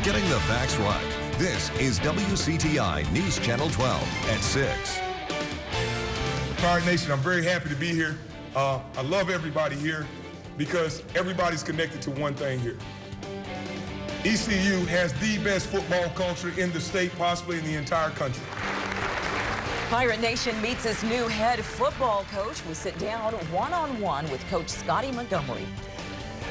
getting the facts right. This is WCTI News Channel 12 at 6. Pirate Nation, I'm very happy to be here. I love everybody here because everybody's connected to one thing here. ECU has the best football culture in the state, possibly in the entire country. Pirate Nation meets its new head football coach. We sit down one-on-one with Coach Scotty Montgomery.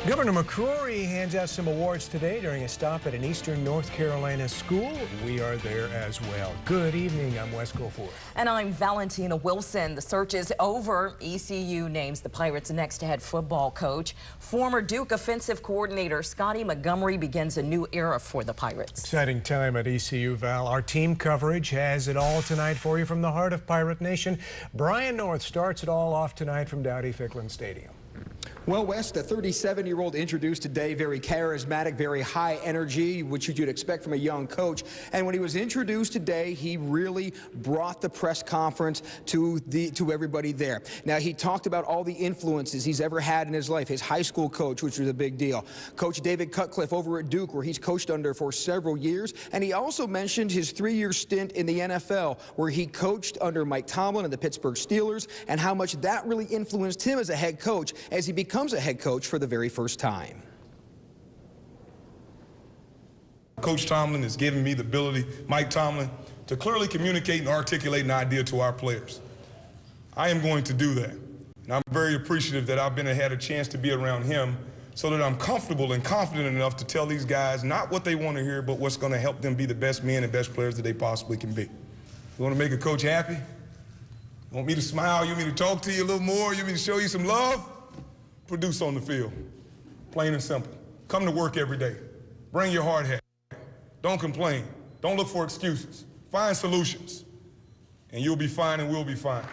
Governor McCrory hands out some awards today during a stop at an eastern North Carolina school. We are there as well. Good evening. I'm Wes Goforth. And I'm Valentina Wilson. The search is over. ECU names the Pirates' next head football coach. Former Duke offensive coordinator Scotty Montgomery begins a new era for the Pirates. Exciting time at ECU, Val. Our team coverage has it all tonight for you from the heart of Pirate Nation. Brian North starts it all off tonight from Dowdy-Ficklin Stadium. Well, Wes, the 37-year-old introduced today, very charismatic, very high energy, which you'd expect from a young coach. And when he was introduced today, he really brought the press conference to everybody there. Now, he talked about all the influences he's ever had in his life. His high school coach, which was a big deal. Coach David Cutcliffe over at Duke, where he's coached under for several years. And he also mentioned his 3-year stint in the NFL, where he coached under Mike Tomlin and the Pittsburgh Steelers, and how much that really influenced him as a head coach as he becomes a head coach for the very first time. Coach Tomlin has given me the ability, Mike Tomlin, to clearly communicate and articulate an idea to our players. I am going to do that. And I'm very appreciative that I've had a chance to be around him so that I'm comfortable and confident enough to tell these guys not what they want to hear, but what's going to help them be the best men and best players that they possibly can be. You want to make a coach happy? You want me to smile? You want me to talk to you a little more? You want me to show you some love? Produce on the field. Plain and simple. Come to work every day. Bring your hard hat. Don't complain. Don't look for excuses. Find solutions. And you'll be fine and we'll be fine.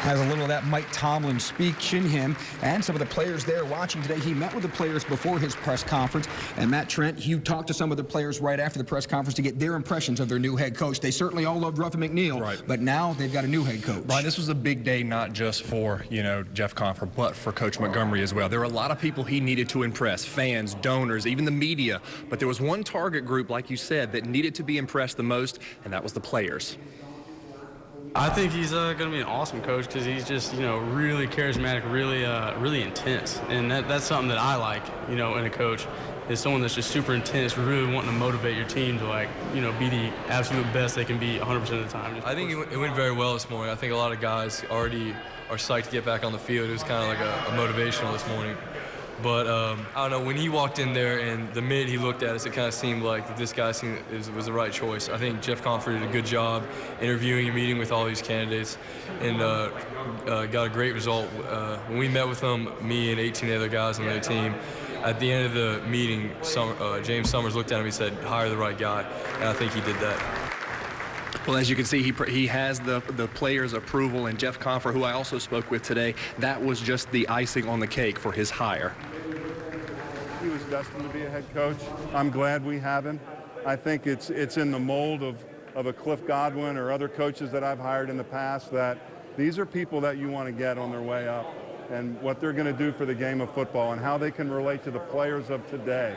Has a little of that Mike Tomlin speech in him, and some of the players there watching today. He met with the players before his press conference, and Matt Trent, he talked to some of the players right after the press conference to get their impressions of their new head coach. They certainly all loved Ruffin McNeil, right, but now they've got a new head coach. Right, this was a big day not just for, Jeff Confer, but for Coach Montgomery as well. There were a lot of people he needed to impress, fans, donors, even the media, but there was one target group, like you said, that needed to be impressed the most, and that was the players. I think he's going to be an awesome coach because he's just, really charismatic, really intense. And that's something that I like, in a coach, is someone that's just super intense, really wanting to motivate your team to, be the absolute best they can be 100% of the time. I think it went very well this morning. I think a lot of guys already are psyched to get back on the field. It was kind of like a motivational this morning. But I don't know, when he walked in there and the minute he looked at us, it kind of seemed like this guy was the right choice. I think Jeff Confer did a good job interviewing and meeting with all these candidates and got a great result. When we met with them, me and 18 other guys on their team, at the end of the meeting, James Summers looked at him and said, hire the right guy, and I think he did that. Well, as you can see, he has the players' approval, and Jeff Confer, who I also spoke with today, that was just the icing on the cake for his hire. He was destined to be a head coach. I'm glad we have him. I think it's in the mold of a Cliff Godwin or other coaches that I've hired in the past, that these are people that you want to get on their way up and what they're going to do for the game of football and how they can relate to the players of today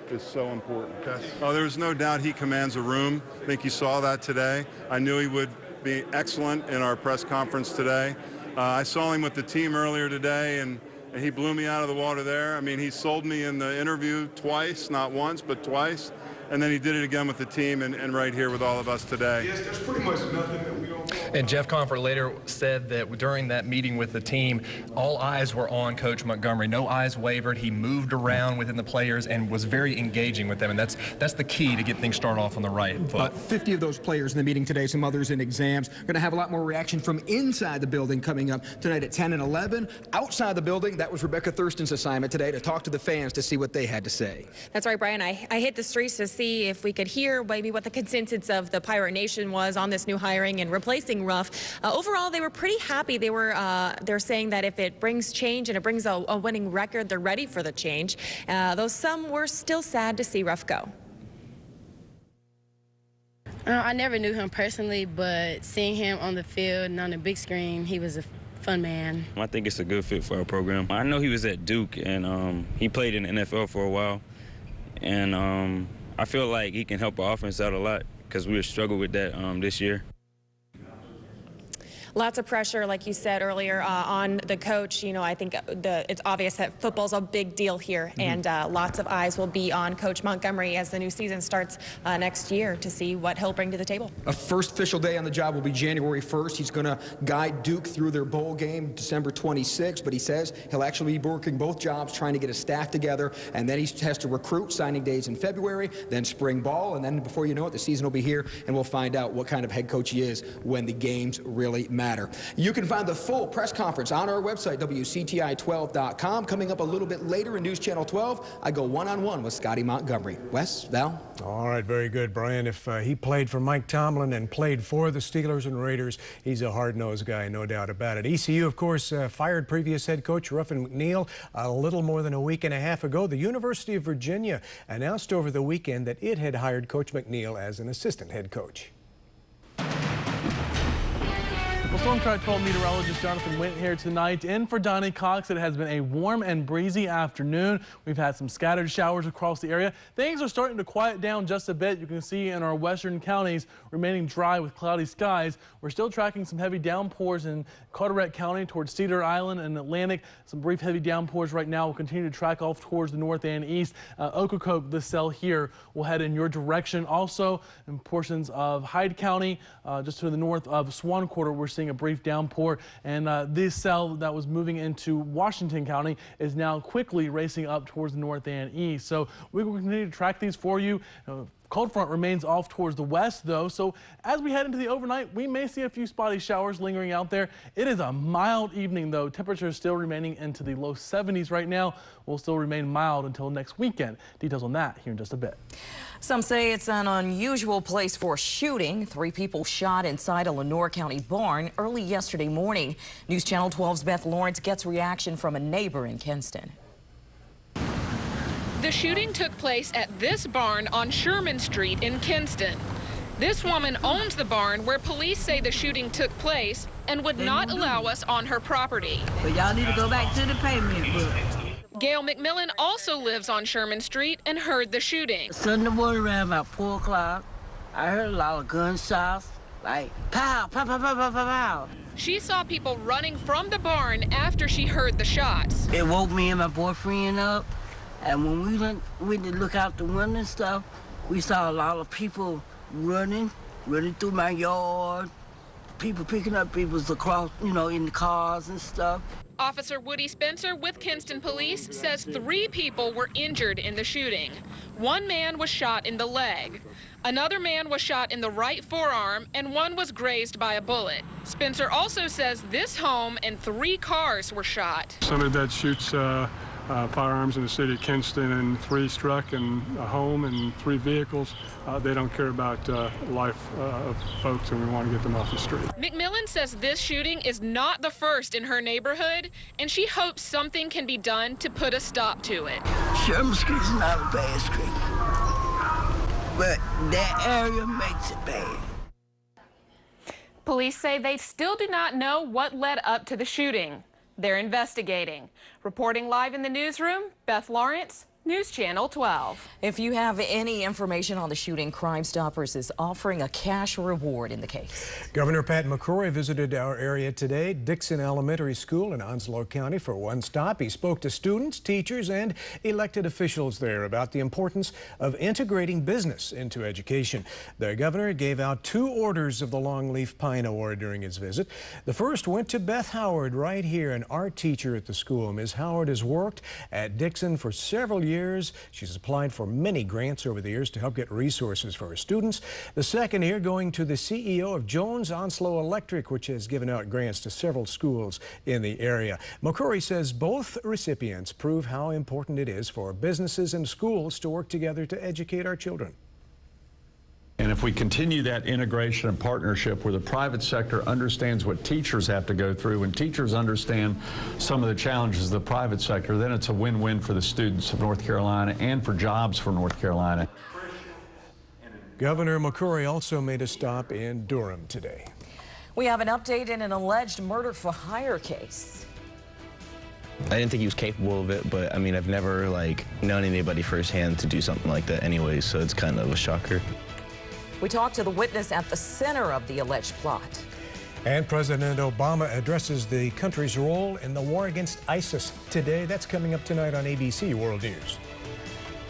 is so important. Oh, there's no doubt he commands a room. I think you saw that today. I knew he would be excellent in our press conference today. I saw him with the team earlier today, and he blew me out of the water there. I mean, he sold me in the interview twice, not once, but twice. And then he did it again with the team and right here with all of us today. Yes, there's pretty much nothing that we don't know. And Jeff Confer later said that during that meeting with the team, all eyes were on Coach Montgomery. No eyes wavered. He moved around within the players and was very engaging with them. And that's the key to get things started off on the right foot. 50 of those players in the meeting today, some others in exams. Going to have a lot more reaction from inside the building coming up tonight at 10 and 11. Outside the building, that was Rebecca Thurston's assignment today, to talk to the fans to see what they had to say. That's right, Brian. I hit the streets to see if we could hear maybe what the consensus of the Pirate Nation was on this new hiring and replacing Ruff. Overall, they were pretty happy. They're saying that if it brings change and it brings a winning record, they're ready for the change. Though some were still sad to see Ruff go. I never knew him personally, but seeing him on the field and on the big screen, he was a fun man. I think it's a good fit for our program. I know he was at Duke, and he played in the NFL for a while. and I feel like he can help our offense out a lot because we struggled with that this year. Lots of pressure, like you said earlier, on the coach. You know, I think it's obvious that football's a big deal here, and lots of eyes will be on Coach Montgomery as the new season starts next year to see what he'll bring to the table. A first official day on the job will be January 1st. He's going to guide Duke through their bowl game December 26th, but he says he'll actually be working both jobs, trying to get a staff together, and then he has to recruit. Signing days in February, then spring ball, and then before you know it, the season will be here, and we'll find out what kind of head coach he is when the games really matter. You can find the full press conference on our website, WCTI12.com. Coming up a little bit later in News Channel 12, I go one-on-one with Scotty Montgomery. Wes, Val? All right, very good, Brian. If he played for Mike Tomlin and played for the Steelers and Raiders, he's a hard-nosed guy, no doubt about it. ECU, of course, fired previous head coach Ruffin McNeil a little more than a week and a half ago. The University of Virginia announced over the weekend that it had hired Coach McNeil as an assistant head coach. Well, Storm Track 12 meteorologist Jonathan Wint here tonight. In for Donnie Cox, it has been a warm and breezy afternoon. We've had some scattered showers across the area. Things are starting to quiet down just a bit. You can see in our western counties remaining dry with cloudy skies. We're still tracking some heavy downpours in Carteret County towards Cedar Island and Atlantic. Some brief heavy downpours right now will continue to track off towards the north and east. Ocracoke, this cell here, will head in your direction. Also, in portions of Hyde County, just to the north of Swan Quarter, we're seeing a brief downpour, and this cell that was moving into Washington County is now quickly racing up towards the north and east. So we will continue to track these for you. Cold front remains off towards the west, though, so as we head into the overnight, we may see a few spotty showers lingering out there. It is a mild evening, though. Temperatures still remaining into the low 70s right now. Will still remain mild until next weekend. Details on that here in just a bit. Some say it's an unusual place for a shooting. 3 people shot inside a Lenoir County barn early yesterday morning. News Channel 12's Beth Lawrence gets reaction from a neighbor in Kinston. The shooting took place at this barn on Sherman Street in Kinston. This woman owns the barn where police say the shooting took place and would not allow us on her property. But y'all need to go back to the pavement book. Gail McMillan also lives on Sherman Street and heard the shooting. Sunday morning around about 4 o'clock, I heard a lot of gunshots, like pow, pow, pow, pow, pow, pow, pow. She saw people running from the barn after she heard the shots. It woke me and my boyfriend up. And when we went to look out the window and stuff, we saw a lot of people running through my yard, people picking up people across, in the cars and stuff. Officer Woody Spencer with Kinston Police says 3 people were injured in the shooting. 1 man was shot in the leg. Another man was shot in the right forearm, and 1 was grazed by a bullet. Spencer also says this home and 3 cars were shot. Somebody that shoots firearms in the city of Kinston, and 3 struck in a home and 3 vehicles. They don't care about life of folks, and we want to get them off the street. McMillan says this shooting is not the first in her neighborhood, and she hopes something can be done to put a stop to it. Sherman Street's not a bad street, but that area makes it bad. Police say they still do not know what led up to the shooting. They're investigating. Reporting live in the newsroom, Beth Lawrence, News Channel 12. If you have any information on the shooting, Crime Stoppers is offering a cash reward in the case. Governor Pat McCrory visited our area today, Dixon Elementary School in Onslow County, for one stop. He spoke to students, teachers, and elected officials there about the importance of integrating business into education. The governor gave out 2 orders of the Longleaf Pine Award during his visit. The first went to Beth Howard, right here, an art teacher at the school. Ms. Howard has worked at Dixon for several years. She's applied for many grants over the years to help get resources for her students. The second here going to the CEO of Jones Onslow Electric, which has given out grants to several schools in the area. McCrory says both recipients prove how important it is for businesses and schools to work together to educate our children. And if we continue that integration and partnership where the private sector understands what teachers have to go through and teachers understand some of the challenges of the private sector, then it's a win-win for the students of North Carolina and for jobs for North Carolina. Governor McCrory also made a stop in Durham today. We have an update in an alleged murder-for-hire case. I didn't think he was capable of it, but I mean, I've never known anybody firsthand to do something like that anyway, so it's kind of a shocker. We talked to the witness at the center of the alleged plot. And President Obama addresses the country's role in the war against ISIS today. That's coming up tonight on ABC World News.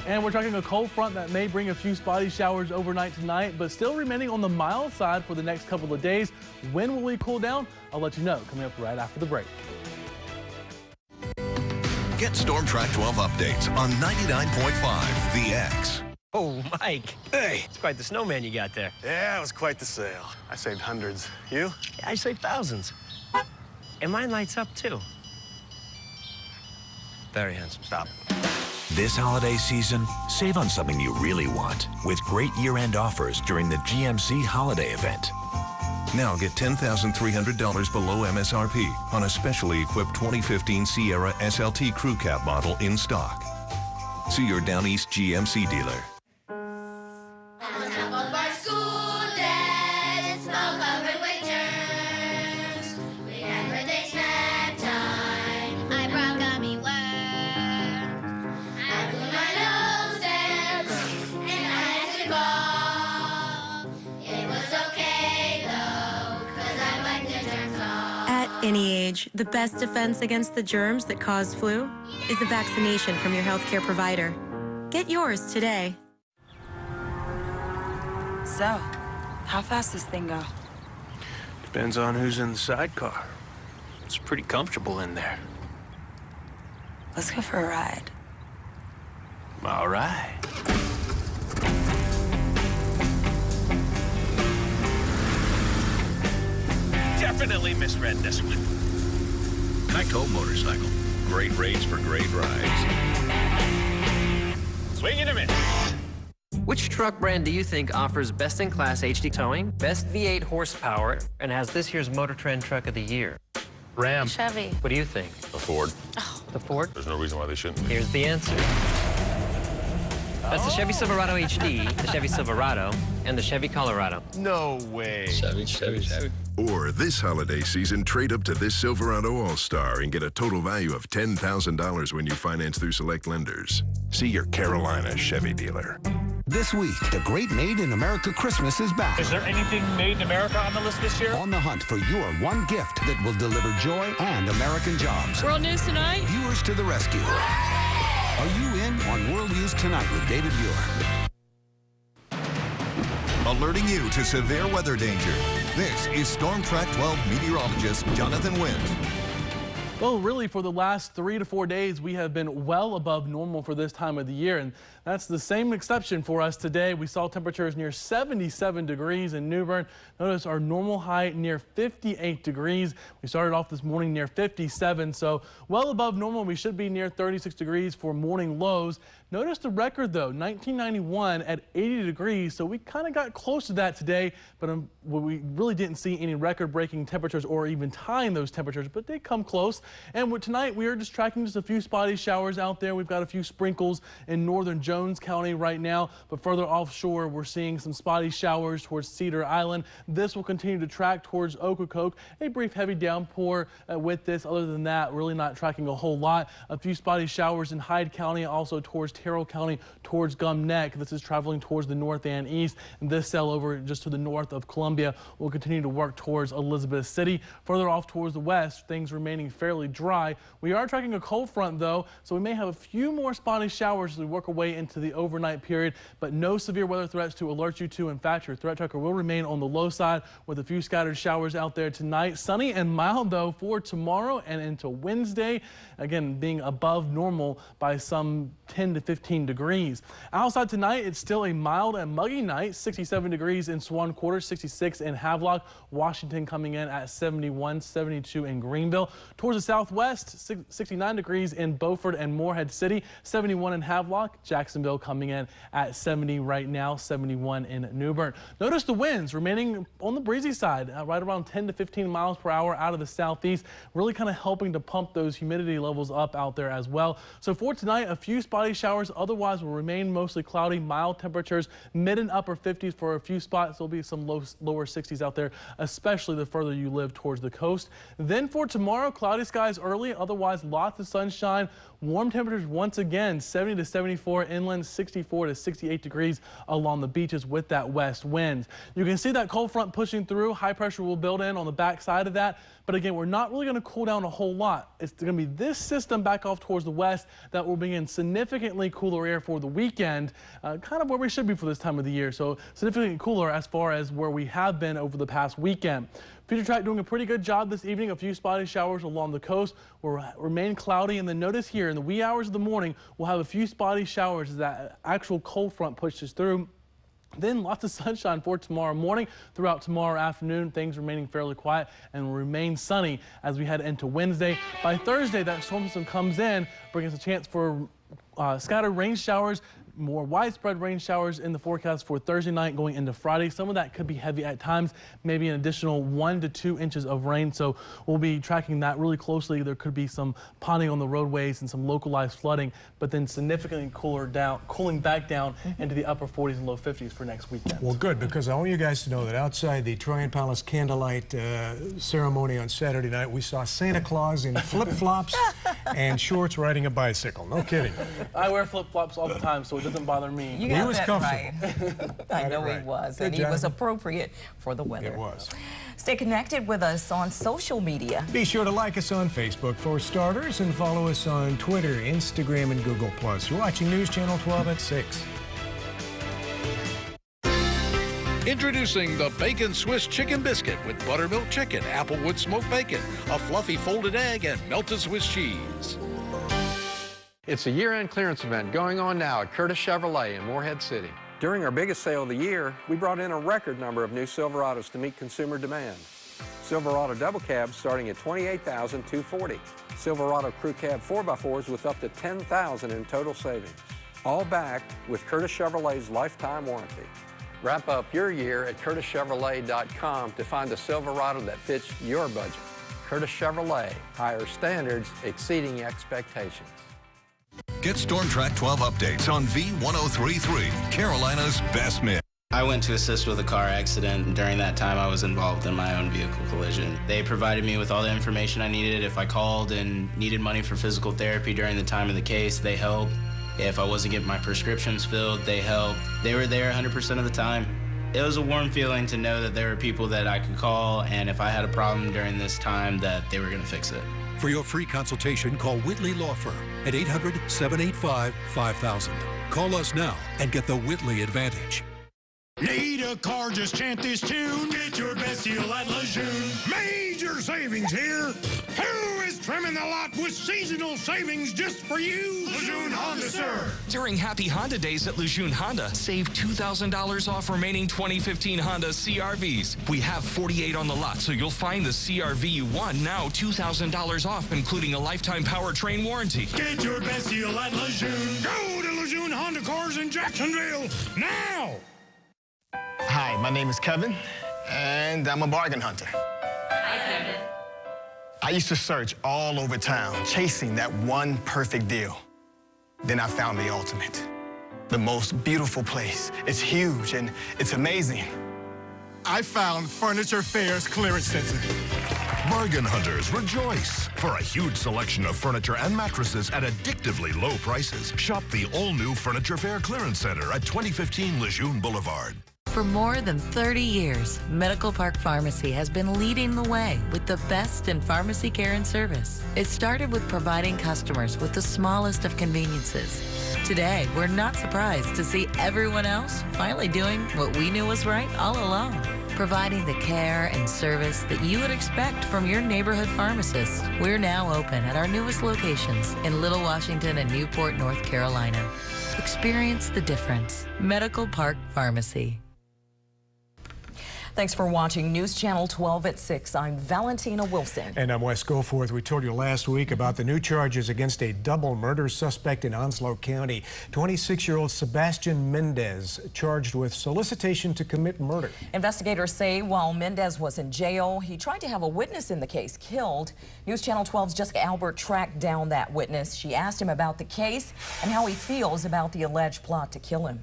And we're tracking a cold front that may bring a few spotty showers overnight tonight, but still remaining on the mild side for the next couple of days. When will we cool down? I'll let you know coming up right after the break. Get Storm Track 12 updates on 99.5 The X. Oh, Mike. Hey, it's quite the snowman you got there. Yeah, it was quite the sail. I saved hundreds. You? Yeah, I saved thousands. And mine lights up, too. Very handsome. Stop. This holiday season, save on something you really want with great year-end offers during the GMC holiday event. Now get $10,300 below MSRP on a specially equipped 2015 Sierra SLT Crew Cab model in stock. See your Down East GMC dealer. At any age, the best defense against the germs that cause flu is a vaccination from your healthcare provider. Get yours today. So, how fast this thing go? Depends on who's in the sidecar. It's pretty comfortable in there. Let's go for a ride. All right. Definitely misread this one. Geico Motorcycle. Great rates for great rides. Swing and a miss. Which truck brand do you think offers best-in-class HD towing, best V8 horsepower, and has this year's Motor Trend Truck of the Year? Ram. Chevy. What do you think? A Ford. Oh. The Ford? There's no reason why they shouldn't. Here's the answer. That's the Chevy Silverado HD, the Chevy Silverado, and the Chevy Colorado. No way. Chevy. Or this holiday season, trade up to this Silverado All-Star and get a total value of $10,000 when you finance through select lenders. See your Carolina Chevy dealer. This week, the Great Made in America Christmas is back. Is there anything made in America on the list this year? On the hunt for your one gift that will deliver joy and American jobs. World News Tonight. Viewers to the rescue. Are you in on World News Tonight with David Buer? Alerting you to severe weather danger. This is Storm Track 12 meteorologist Jonathan Wind. Well, really, for the last 3 to 4 days, we have been well above normal for this time of the year, and that's the same exception for us today. We saw temperatures near 77 degrees in New Bern. Notice our normal high near 58 degrees. We started off this morning near 57, so well above normal. We should be near 36 degrees for morning lows. Notice the record, though, 1991 at 80 degrees, so we kind of got close to that today, but we really didn't see any record-breaking temperatures or even tying those temperatures, but they come close. And tonight, we are just tracking just a few spotty showers out there. We've got a few sprinkles in northern Jones County right now, but further offshore, we're seeing some spotty showers towards Cedar Island. This will continue to track towards Ocracoke. A brief heavy downpour with this. Other than that, really not tracking a whole lot. A few spotty showers in Hyde County, also towards Terrell County, towards Gum Neck. This is traveling towards the north and east. And this cell over just to the north of Columbia will continue to work towards Elizabeth City. Further off towards the west, things remaining fairly dry. We are tracking a cold front, though, so we may have a few more spotty showers as we work our way into the overnight period, but no severe weather threats to alert you to. In fact, your threat tracker will remain on the low side with a few scattered showers out there tonight. Sunny and mild, though, for tomorrow and into Wednesday. Again, being above normal by some 10 to 15 degrees. Outside tonight, it's still a mild and muggy night. 67 degrees in Swan Quarter, 66 in Havelock. Washington coming in at 71, 72 in Greenville. Towards the southwest, 69 degrees in Beaufort and Morehead City, 71 in Havelock. Jacksonville coming in at 70 right now, 71 in New Bern. Notice the winds remaining on the breezy side, right around 10 to 15 miles per hour out of the southeast, really kind of helping to pump those humidity levels up out there as well. So for tonight, a few spotty showers showers. Otherwise, will remain mostly cloudy, mild temperatures, mid and upper 50s for a few spots. There'll be some lower 60s out there, especially the further you live towards the coast. Then for tomorrow, cloudy skies early, otherwise lots of sunshine. Warm temperatures once again, 70 to 74 inland, 64 to 68 degrees along the beaches with that west wind. You can see that cold front pushing through. High pressure will build in on the back side of that. But again, we're not really going to cool down a whole lot. It's going to be this system back off towards the west that will bring in significantly cooler air for the weekend, kind of where we should be for this time of the year. So significantly cooler as far as where we have been over the past weekend. Future track doing a pretty good job this evening. A few spotty showers along the coast will remain cloudy. And then notice here in the wee hours of the morning, we'll have a few spotty showers as that actual cold front pushes through. Then lots of sunshine for tomorrow morning. Throughout tomorrow afternoon, things remaining fairly quiet and will remain sunny as we head into Wednesday. By Thursday, that storm system comes in, bringing us a chance for scattered rain showers. More widespread rain showers in the forecast for Thursday night going into Friday. Some of that could be heavy at times, maybe an additional 1 to 2 inches of rain. So we'll be tracking that really closely. There could be some ponding on the roadways and some localized flooding, but then significantly cooling back down into the upper 40s and low 50s for next weekend. Well, good, because I want you guys to know that outside the Tryon Palace candlelight ceremony on Saturday night, we saw Santa Claus in flip-flops and shorts riding a bicycle. No kidding. I wear flip-flops all the time, so it doesn't bother me. You got he was that comfortable. right. I know he was, and he was appropriate for the weather. It was. Stay connected with us on social media. Be sure to like us on Facebook for starters and follow us on Twitter, Instagram, and Google+. You're watching News Channel 12 at 6. Introducing the Bacon Swiss Chicken Biscuit with buttermilk chicken, applewood smoked bacon, a fluffy folded egg, and melted Swiss cheese. It's a year-end clearance event going on now at Curtis Chevrolet in Morehead City. During our biggest sale of the year, we brought in a record number of new Silverados to meet consumer demand. Silverado double cabs starting at $28,240. Silverado crew cab 4x4s with up to $10,000 in total savings. All backed with Curtis Chevrolet's lifetime warranty. Wrap up your year at CurtisChevrolet.com to find a Silverado that fits your budget. Curtis Chevrolet, higher standards, exceeding expectations. Get Storm Track 12 updates on V1033, Carolina's best mix. I went to assist with a car accident, and during that time I was involved in my own vehicle collision. They provided me with all the information I needed. If I called and needed money for physical therapy during the time of the case, they helped. If I wasn't getting my prescriptions filled, they helped. They were there 100% of the time. It was a warm feeling to know that there were people that I could call, and if I had a problem during this time, that they were going to fix it. For your free consultation, call Whitley Law Firm at 800-785-5000. Call us now and get the Whitley advantage. Need a car, just chant this tune. Get your best deal at Lejeune. Major savings here. Who is trimming the lot with seasonal savings just for you? Lejeune Honda, sir. During Happy Honda Days at Lejeune Honda, save $2,000 off remaining 2015 Honda CRVs. We have 48 on the lot, so you'll find the CRV you want now $2,000 off, including a lifetime powertrain warranty. Get your best deal at Lejeune. Go to Lejeune Honda Cars in Jacksonville now. Hi, my name is Kevin, and I'm a bargain hunter. Hi, Kevin. I used to search all over town, chasing that one perfect deal. Then I found the ultimate. The most beautiful place. It's huge, and it's amazing. I found Furniture Fair's Clearance Center. Bargain hunters, rejoice! For a huge selection of furniture and mattresses at addictively low prices, shop the all-new Furniture Fair Clearance Center at 2015 Lejeune Boulevard. For more than 30 years, Medical Park Pharmacy has been leading the way with the best in pharmacy care and service. It started with providing customers with the smallest of conveniences. Today, we're not surprised to see everyone else finally doing what we knew was right all along, providing the care and service that you would expect from your neighborhood pharmacist. We're now open at our newest locations in Little Washington and Newport, North Carolina. Experience the difference. Medical Park Pharmacy. Thanks for watching News Channel 12 at 6. I'm Valentina Wilson. And I'm Wes Goforth. We told you last week about the new charges against a double murder suspect in Onslow County. 26-year-old Sebastian Mendez charged with solicitation to commit murder. Investigators say while Mendez was in jail, he tried to have a witness in the case killed. News Channel 12's Jessica Albert tracked down that witness. She asked him about the case and how he feels about the alleged plot to kill him.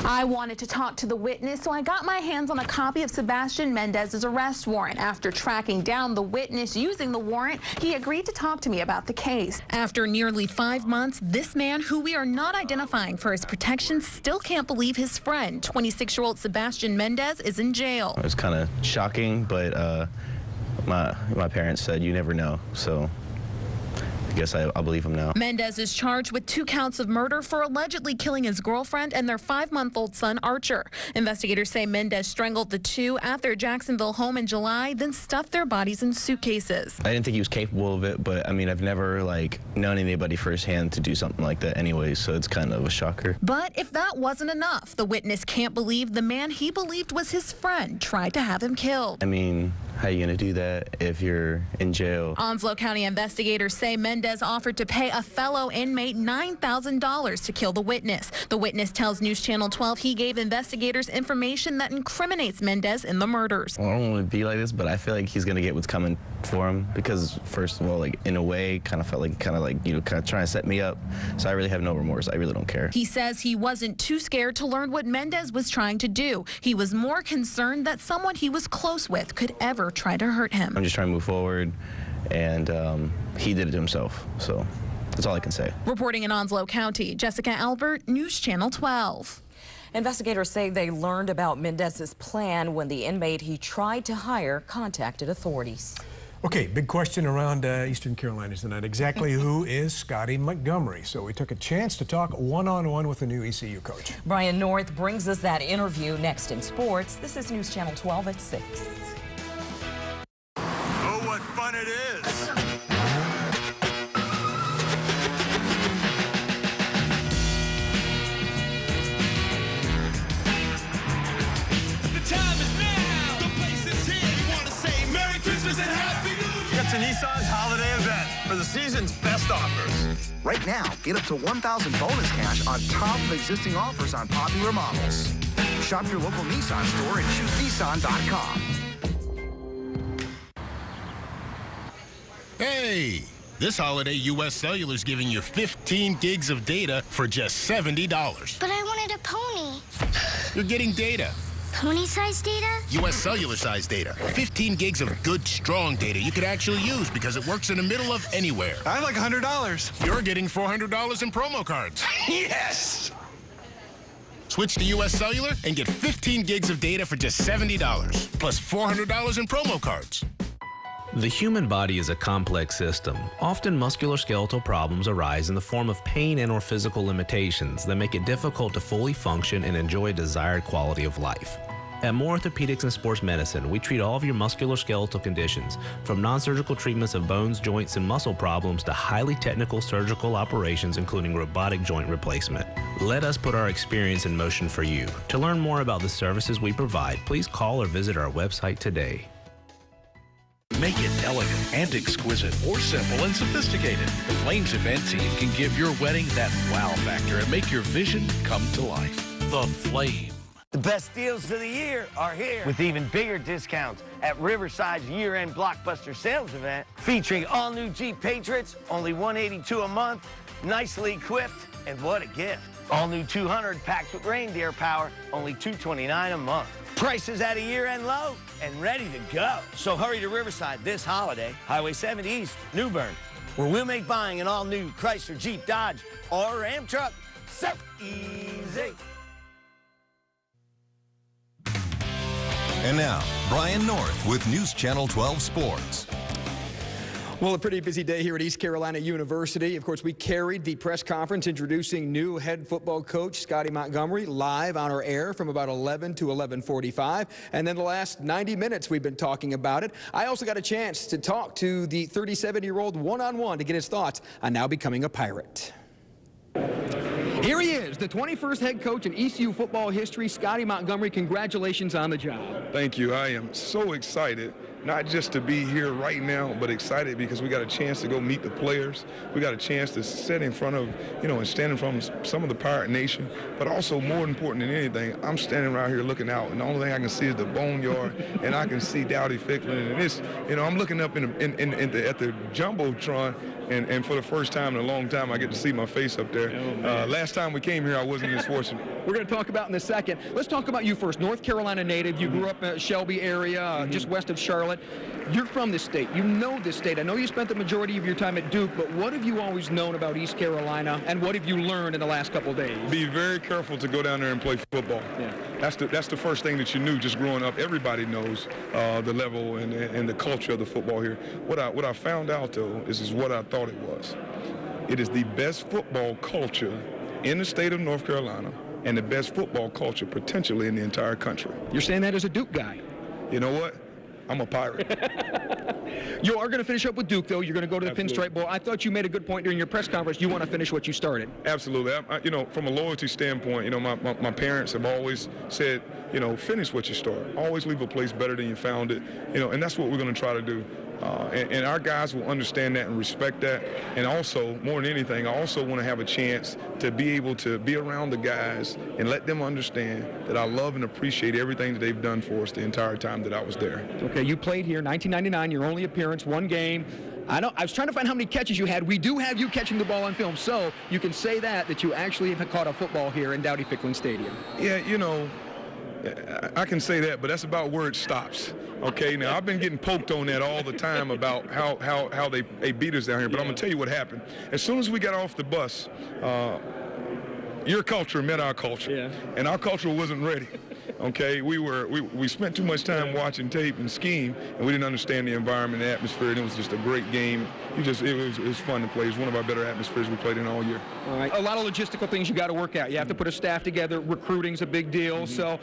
I wanted to talk to the witness, so I got my hands on a copy of Sebastian Mendez's arrest warrant. After tracking down the witness using the warrant, he agreed to talk to me about the case. After nearly 5 months, this man, who we are not identifying for his protection, still can't believe his friend, 26-year-old Sebastian Mendez, is in jail. It was kind of shocking, but my parents said you never know, so I guess I believe him now. Mendez is charged with 2 counts of murder for allegedly killing his girlfriend and their 5-month-old son, Archer. Investigators say Mendez strangled the two at their Jacksonville home in July, then stuffed their bodies in suitcases. I didn't think he was capable of it, but I mean, I've never known anybody firsthand to do something like that anyway, so it's kind of a shocker. But if that wasn't enough, the witness can't believe the man he believed was his friend tried to have him killed. I mean, how are you going to do that if you're in jail? Onslow County investigators say Mendez offered to pay a fellow inmate $9,000 to kill the witness. The witness tells News Channel 12 he gave investigators information that incriminates Mendez in the murders. Well, I don't want to be like this, but I feel like he's going to get what's coming for him because, first of all, in a way, kind of felt like kind of trying to set me up. So I really have no remorse. I really don't care. He says he wasn't too scared to learn what Mendez was trying to do. He was more concerned that someone he was close with could ever try to hurt him. I'm just trying to move forward, and he did it to himself, so that's all I can say. Reporting in Onslow County, Jessica Albert, News Channel 12. Investigators say they learned about Mendez's plan when the inmate he tried to hire contacted authorities. Okay, big question around Eastern Carolina tonight. Exactly who is Scotty Montgomery? So we took a chance to talk one-on-one with the new ECU coach. Brian North brings us that interview next in sports. This is News Channel 12 at 6. Oh, what fun it is! It's a Nissan's holiday event for the season's best offers. Right now, get up to $1,000 bonus cash on top of existing offers on popular models. Shop your local Nissan store and choose Nissan.com. Hey, this holiday, U.S. Cellular's giving you 15 gigs of data for just $70. But I wanted a pony. You're getting data. Pony-sized data? U.S. Cellular-sized data. 15 gigs of good, strong data you could actually use because it works in the middle of anywhere. I have like $100. You're getting $400 in promo cards. Yes! Switch to U.S. Cellular and get 15 gigs of data for just $70, plus $400 in promo cards. The human body is a complex system. Often musculoskeletal problems arise in the form of pain and/or physical limitations that make it difficult to fully function and enjoy a desired quality of life. At Moore Orthopedics and Sports Medicine, we treat all of your musculoskeletal conditions, from non-surgical treatments of bones, joints, and muscle problems to highly technical surgical operations, including robotic joint replacement. Let us put our experience in motion for you. To learn more about the services we provide, please call or visit our website today. Make it elegant and exquisite, or simple and sophisticated. The Flames event team can give your wedding that wow factor and make your vision come to life. The Flame. The best deals of the year are here, with even bigger discounts at Riverside's year-end blockbuster sales event, featuring all-new Jeep Patriots, only $182 a month, nicely equipped, and what a gift. All-new 200 packed with reindeer power, only $229 a month. Prices at a year-end low and ready to go. So hurry to Riverside this holiday, Highway 70 East, New Bern, where we'll make buying an all-new Chrysler, Jeep, Dodge, or Ram truck so easy. And now, Brian North with News Channel 12 Sports. Well, a pretty busy day here at East Carolina University. Of course, we carried the press conference introducing new head football coach Scotty Montgomery live on our air from about 11 to 11:45. And then the last 90 minutes we've been talking about it. I also got a chance to talk to the 37-year-old one-on-one to get his thoughts on now becoming a Pirate. Here he is, the 21st head coach in ECU football history, Scotty Montgomery. Congratulations on the job. Thank you. I am so excited, not just to be here right now, but excited because we got a chance to go meet the players. We got a chance to sit in front of, and stand in front of some of the Pirate Nation. But also, more important than anything, I'm standing around here looking out, and the only thing I can see is the boneyard, and I can see Dowdy Ficklin. And it's, I'm looking up at the Jumbotron, and for the first time in a long time, I get to see my face up there. Last time we came here, I wasn't as fortunate. We're going to talk about in a second. Let's talk about you first. North Carolina native. You grew up in Shelby area, just west of Charlotte. You're from this state. You know this state. I know you spent the majority of your time at Duke, but what have you always known about East Carolina, and what have you learned in the last couple of days? Be very careful to go down there and play football. Yeah. That's the first thing that you knew just growing up. Everybody knows the level and the culture of the football here. What I found out, though, is what I thought it was. It is the best football culture in the state of North Carolina and the best football culture potentially in the entire country. You're saying that as a Duke guy? You know what? I'm a Pirate. You are going to finish up with Duke, though. You're going to go to the Pinstripe Bowl. I thought you made a good point during your press conference. You want to finish what you started. Absolutely. From a loyalty standpoint, my parents have always said, finish what you start. Always leave a place better than you found it. And that's what we're going to try to do. And our guys will understand that and respect that. And also, more than anything, I also want to have a chance to be able to be around the guys and let them understand that I love and appreciate everything that they've done for us the entire time that I was there. Okay, you played here 1999, your only appearance, one game. I was trying to find how many catches you had. We do have you catching the ball on film, so you can say that you actually have caught a football here in Dowdy Ficklin Stadium. Yeah, I can say that, but that's about where it stops. Okay, now I've been getting poked on that all the time about how they beat us down here, but I'm going to tell you what happened. As soon as we got off the bus, your culture met our culture, and our culture wasn't ready. Okay, we spent too much time watching tape and scheme, and we didn't understand the environment and the atmosphere, and it was just a great game. It was fun to play. It was one of our better atmospheres we played in all year. All right, a lot of logistical things you got to work out. You have to put a staff together. Recruiting's a big deal, so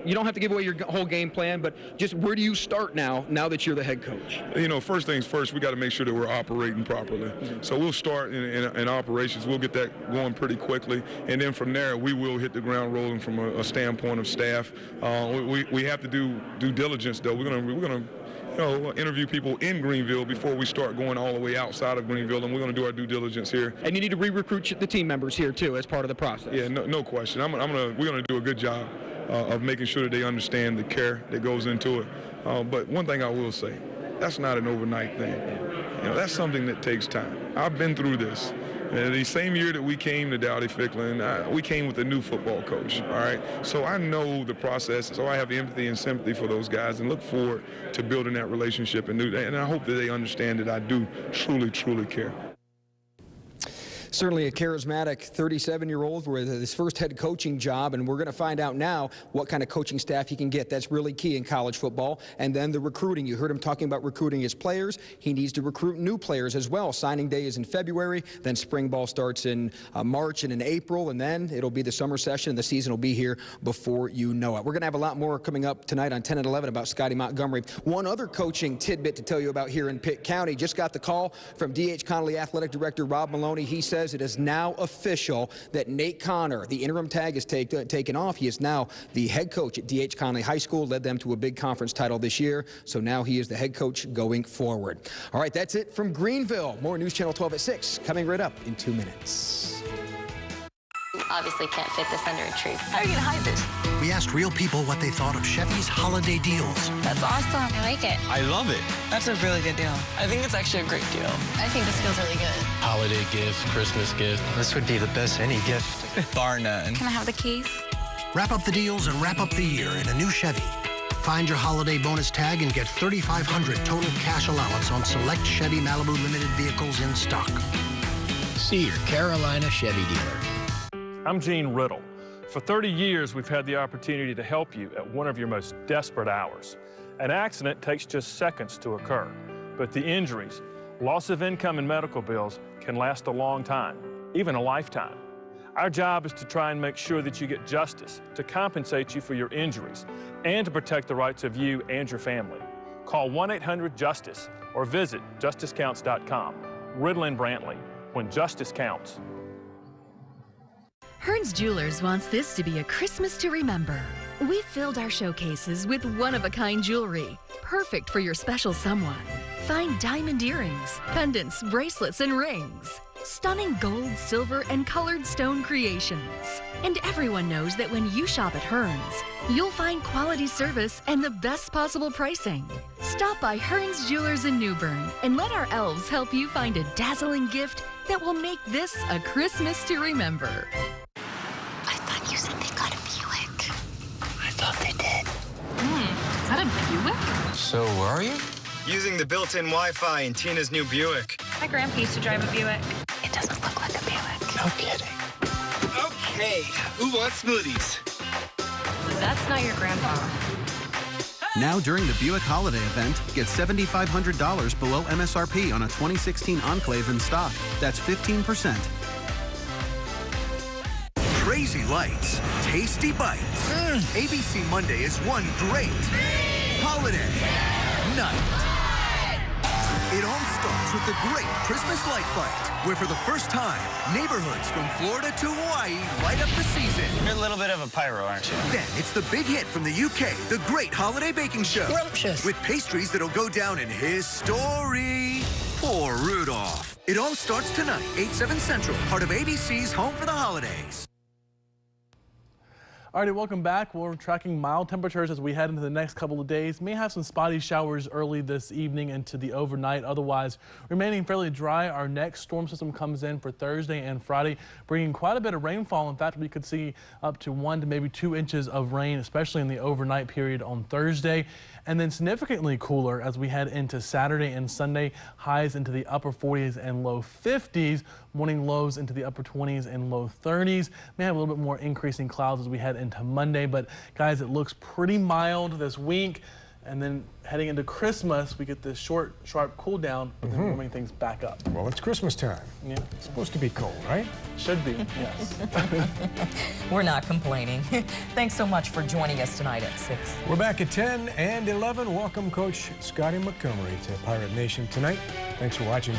you don't have to give away your whole game plan, but just where do you start now that you're the head coach? First things first, we got to make sure that we're operating properly. So we'll start in operations. We'll get that going pretty quickly, and then from there, we will hit the ground rolling from a standpoint of staff. We have to do due diligence, though. We're gonna interview people in Greenville before we start going all the way outside of Greenville, and we're going to do our due diligence here. And you need to re-recruit the team members here too as part of the process. Yeah, no question. We're going to do a good job of making sure that they understand the care that goes into it. But one thing I will say, that's not an overnight thing. That's something that takes time. I've been through this. The same year that we came to Dowdy Ficklin, we came with a new football coach, all right? So I know the process, so I have empathy and sympathy for those guys and look forward to building that relationship. And I hope that they understand that I do truly, truly care. Certainly a charismatic 37-year-old with his first head coaching job, and we're going to find out now what kind of coaching staff he can get. That's really key in college football. And then the recruiting. You heard him talking about recruiting his players. He needs to recruit new players as well. Signing day is in February, then spring ball starts in March and in April, and then it'll be the summer session, and the season will be here before you know it. We're going to have a lot more coming up tonight on 10 and 11 about Scotty Montgomery. One other coaching tidbit to tell you about here in Pitt County. Just got the call from D.H. Connolly Athletic Director Rob Maloney. He says it is now official that Nate Connor, the interim tag is taken off. He is now the head coach at D.H. Connolly High School, led them to a big conference title this year. So now he is the head coach going forward. All right, that's it from Greenville. More News Channel 12 at 6 coming right up in 2 minutes. Obviously can't fit this under a tree. How are you going to hide this? We asked real people what they thought of Chevy's holiday deals. That's awesome. I like it. I love it. That's a really good deal. I think it's actually a great deal. I think this feels really good. Holiday gift, Christmas gift. This would be the best any gift, bar none. Can I have the keys? Wrap up the deals and wrap up the year in a new Chevy. Find your holiday bonus tag and get $3,500 total cash allowance on select Chevy Malibu Limited vehicles in stock. See your Carolina Chevy dealer. I'm Gene Riddle. For 30 years, we've had the opportunity to help you at one of your most desperate hours. An accident takes just seconds to occur, but the injuries, loss of income and medical bills can last a long time, even a lifetime. Our job is to try and make sure that you get justice, to compensate you for your injuries, and to protect the rights of you and your family. Call 1-800-JUSTICE or visit justicecounts.com. Riddle and Brantley, when justice counts. Hearns Jewelers wants this to be a Christmas to remember. We've filled our showcases with one-of-a-kind jewelry, perfect for your special someone. Find diamond earrings, pendants, bracelets, and rings. Stunning gold, silver, and colored stone creations. And everyone knows that when you shop at Hearns, you'll find quality service and the best possible pricing. Stop by Hearns Jewelers in New Bern and let our elves help you find a dazzling gift that will make this a Christmas to remember. I thought you said they got a Buick. I thought they did. Is that a Buick? So where are you? Using the built-in Wi-Fi in Tina's new Buick. My grandpa used to drive a Buick. It doesn't look like a Buick. No kidding. Okay, who wants smoothies? That's not your grandpa. Now during the Buick holiday event, get $7,500 below MSRP on a 2016 Enclave in stock. That's 15%. Crazy lights, tasty bites. ABC Monday is one great holiday night. It all starts with the great Christmas Light Fight, where for the first time, neighborhoods from Florida to Hawaii light up the season. You're a little bit of a pyro, aren't you? Then it's the big hit from the UK, the Great Holiday Baking Show. Scrumptious. With pastries that'll go down in history. Poor Rudolph. It all starts tonight, 8/7 Central, part of ABC's Home for the Holidays. Alrighty, welcome back. We're tracking mild temperatures as we head into the next couple of days. May have some spotty showers early this evening into the overnight. Otherwise, remaining fairly dry. Our next storm system comes in for Thursday and Friday, bringing quite a bit of rainfall. In fact, we could see up to 1 to maybe 2 inches of rain, especially in the overnight period on Thursday. And then significantly cooler as we head into Saturday and Sunday. Highs into the upper 40s and low 50s. Morning lows into the upper 20s and low 30s. May have a little bit more increasing clouds as we head into Monday. But guys, it looks pretty mild this week. And then heading into Christmas, we get this short, sharp cool down, but then warming things back up. Well, it's Christmas time. Yeah. It's supposed to be cold, right? Should be, yes. We're not complaining. Thanks so much for joining us tonight at 6. We're back at 10 and 11. Welcome, Coach Scotty Montgomery to Pirate Nation tonight. Thanks for watching.